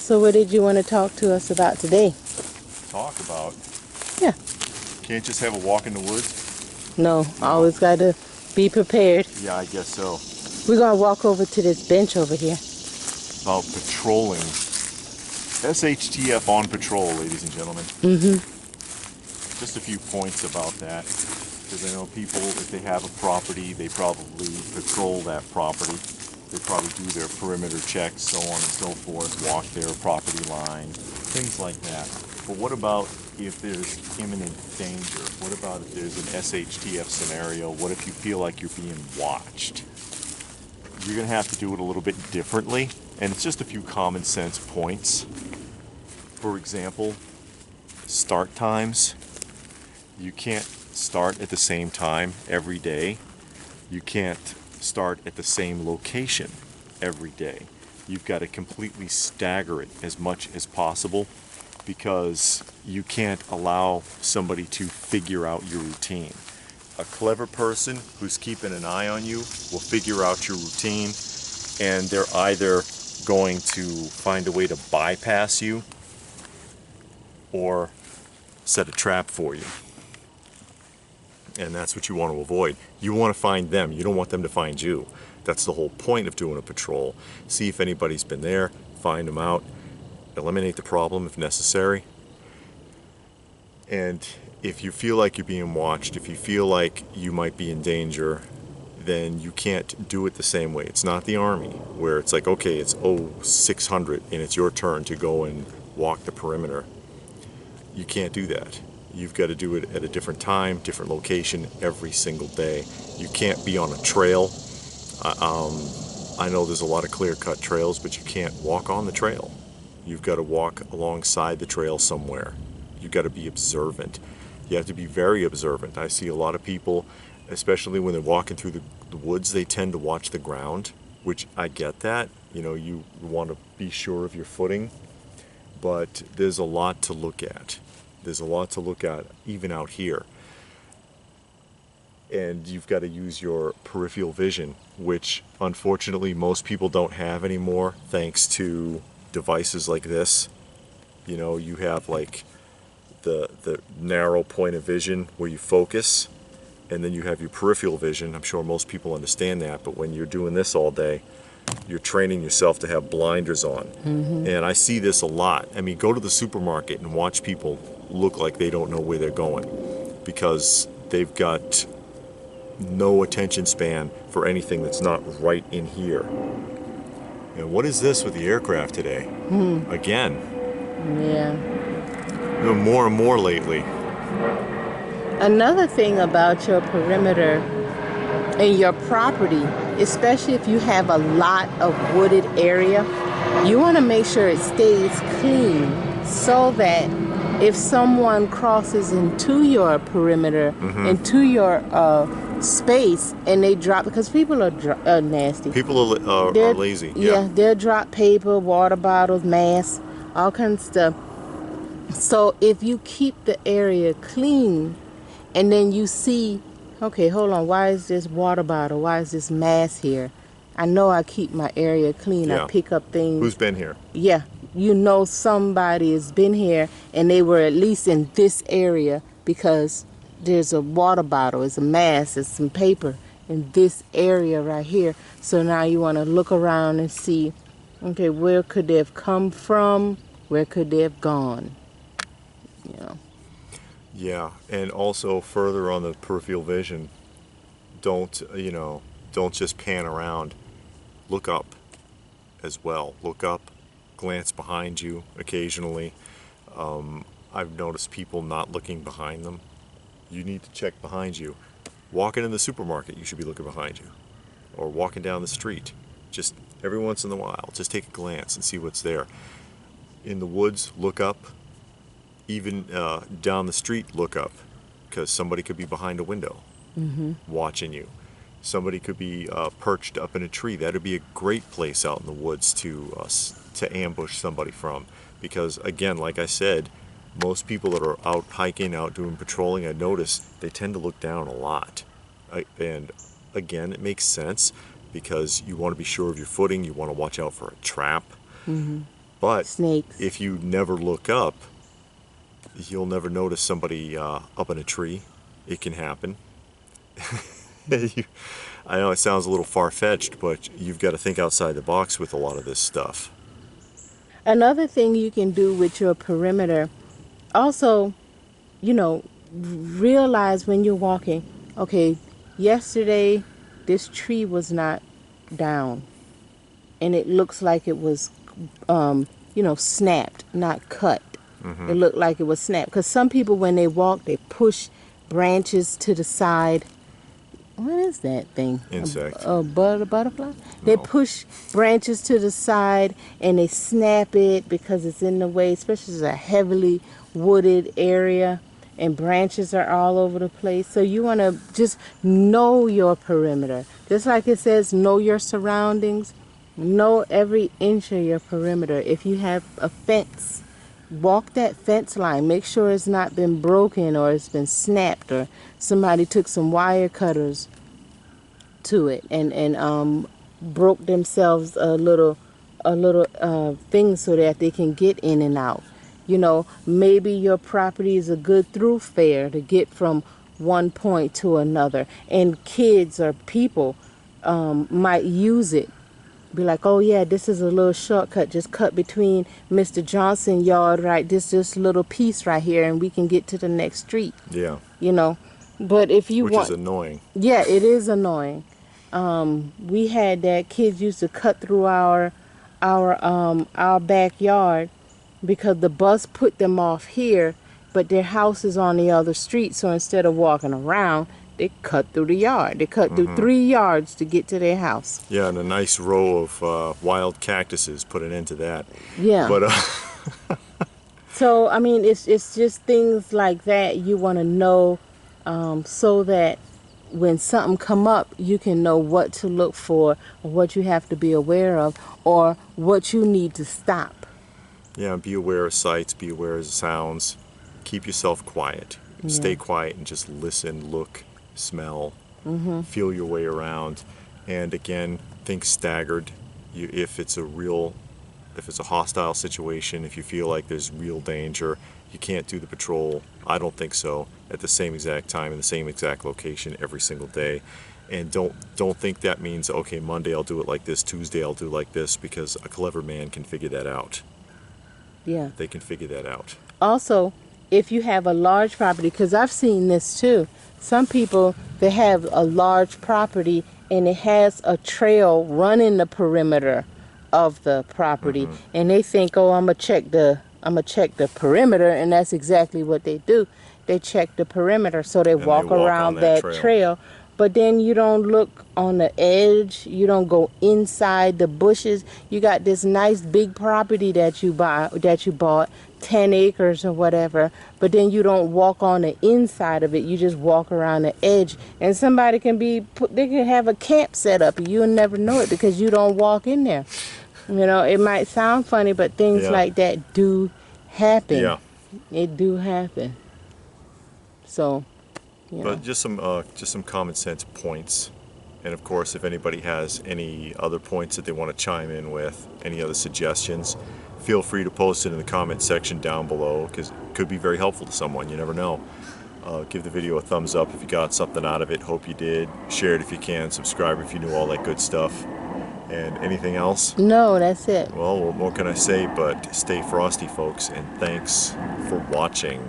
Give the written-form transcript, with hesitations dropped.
So what did you want to talk to us about today? Talk about? Yeah. Can't just have a walk in the woods? No, always got to be prepared. Yeah, I guess so. We're going to walk over to this bench over here. About patrolling. SHTF on patrol, ladies and gentlemen. Just a few points about that. Because I know people, if they have a property, they probably patrol that property. They probably do their perimeter checks, so on and so forth, walk their property line, things like that. But what about if there's imminent danger? What about if there's an SHTF scenario? What if you feel like you're being watched? You're going to have to do it a little bit differently, and it's just a few common sense points. For example, start times. You can't start at the same time every day. You can't start at the same location every day. You've got to completely stagger it as much as possible, because you can't allow somebody to figure out your routine. A clever person who's keeping an eye on you will figure out your routine, and they're either going to find a way to bypass you or set a trap for you. And that's what you want to avoid. You want to find them. You don't want them to find you. That's the whole point of doing a patrol. See if anybody's been there, find them out, eliminate the problem if necessary. And if you feel like you're being watched, if you feel like you might be in danger, then you can't do it the same way. It's not the Army, where it's like, okay, it's 0600 and it's your turn to go and walk the perimeter. You can't do that. You've got to do it at a different time, different location every single day. You can't be on a trail. I know there's a lot of clear-cut trails, but you can't walk on the trail. You've got to walk alongside the trail somewhere. You've got to be observant. You have to be very observant. I see a lot of people, especially when they're walking through the woods, they tend to watch the ground, which I get that. You know, you want to be sure of your footing, but there's a lot to look at. There's a lot to look at even out here. And you've got to use your peripheral vision, which unfortunately most people don't have anymore, thanks to devices like this. You know, you have like the narrow point of vision where you focus, and then you have your peripheral vision. I'm sure most people understand that, but when you're doing this all day, you're training yourself to have blinders on. And I see this a lot. I mean, go to the supermarket and watch people look like they don't know where they're going, because they've got no attention span for anything that's not right in here. And what is this with the aircraft today? Again. Yeah. More and more lately. Another thing about your perimeter and your property, especially if you have a lot of wooded area, you want to make sure it stays clean, so that if someone crosses into your perimeter, into your space, and they drop, because people are nasty. People are lazy. Yeah, they'll drop paper, water bottles, masks, all kinds of stuff. So if you keep the area clean, and then you see, okay, hold on, why is this water bottle, why is this mask here? I know I keep my area clean. I pick up things. Who's been here? Yeah, you know somebody has been here, and they were at least in this area, because there's a water bottle, there's a mask, there's some paper in this area right here. So now you want to look around and see, okay, where could they have come from? Where could they have gone? You know. Yeah, and also further on the peripheral vision, don't just pan around. Look up as well. Look up, glance behind you occasionally. I've noticed people not looking behind them. You need to check behind you. Walking in the supermarket, you should be looking behind you. Or walking down the street. Just every once in a while, just take a glance and see what's there. In the woods, look up. Even down the street, look up, because somebody could be behind a window watching you. Somebody could be perched up in a tree. That would be a great place out in the woods to ambush somebody from, because again, like I said, most people that are out hiking, out doing patrolling, I notice they tend to look down a lot. And again, it makes sense, because you want to be sure of your footing, you want to watch out for a trap. But snakes. if you never look up, you'll never notice somebody up in a tree. It can happen. I know it sounds a little far-fetched, but you've got to think outside the box with a lot of this stuff. Another thing you can do with your perimeter, also, you know, realize when you're walking, okay, yesterday this tree was not down, and it looks like it was, you know, snapped, not cut. It looked like it was snapped. Because some people, when they walk, they push branches to the side. What is that thing? Insect. A butterfly? No. They push branches to the side and they snap it because it's in the way, especially if it's a heavily wooded area and branches are all over the place. So you want to just know your perimeter. Just like it says, know your surroundings. Know every inch of your perimeter. If you have a fence, walk that fence line. Make sure it's not been broken or it's been snapped or somebody took some wire cutters to it and broke themselves a little thing so that they can get in and out. You know, maybe your property is a good thoroughfare to get from one point to another, and kids or people might use it. Be like, oh yeah, this is a little shortcut. Just cut between Mr. Johnson yard, right? This little piece right here, and we can get to the next street. Yeah. You know, but if you Which want, is annoying. yeah, it is annoying. We had that kids used to cut through our backyard because the bus put them off here, but their house is on the other street. So instead of walking around, they cut through the yard. They cut through 3 yards to get to their house. Yeah, and a nice row of wild cactuses put an end to that. Yeah. But so I mean, it's just things like that you want to know, so that when something come up, you can know what to look for, or what you have to be aware of, or what you need to stop. yeah, be aware of sights, be aware of sounds. Keep yourself quiet. Yeah. Stay quiet and just listen, look, smell, feel your way around. And again, think staggered. If it's a hostile situation, if you feel like there's real danger, you can't do the patrol, I don't think so, at the same exact time in the same exact location every single day. And don't think that means, okay, Monday I'll do it like this, Tuesday I'll do it like this, because a clever man can figure that out. Yeah. They can figure that out. Also, if you have a large property, because I've seen this too, some people, they have a large property and it has a trail running the perimeter of the property, and they think, oh, I'm gonna check the perimeter, and that's exactly what they do. They check the perimeter, so they walk around that trail. But then you don't look on the edge, you don't go inside the bushes. You got this nice big property that you bought, 10 acres or whatever, but then you don't walk on the inside of it. You just walk around the edge, and somebody they can have a camp set up and you'll never know it because you don't walk in there. You know, it might sound funny, but things like that do happen. Yeah. It do happen. So, you know. But just some common sense points. And of course, if anybody has any other points that they want to chime in with, any other suggestions, feel free to post it in the comment section down below, because it could be very helpful to someone. You never know. Give the video a thumbs up if you got something out of it. Hope you did. Share it if you can. Subscribe if you knew all that good stuff. And anything else? No, that's it. Well, what more can I say but stay frosty, folks, and thanks for watching.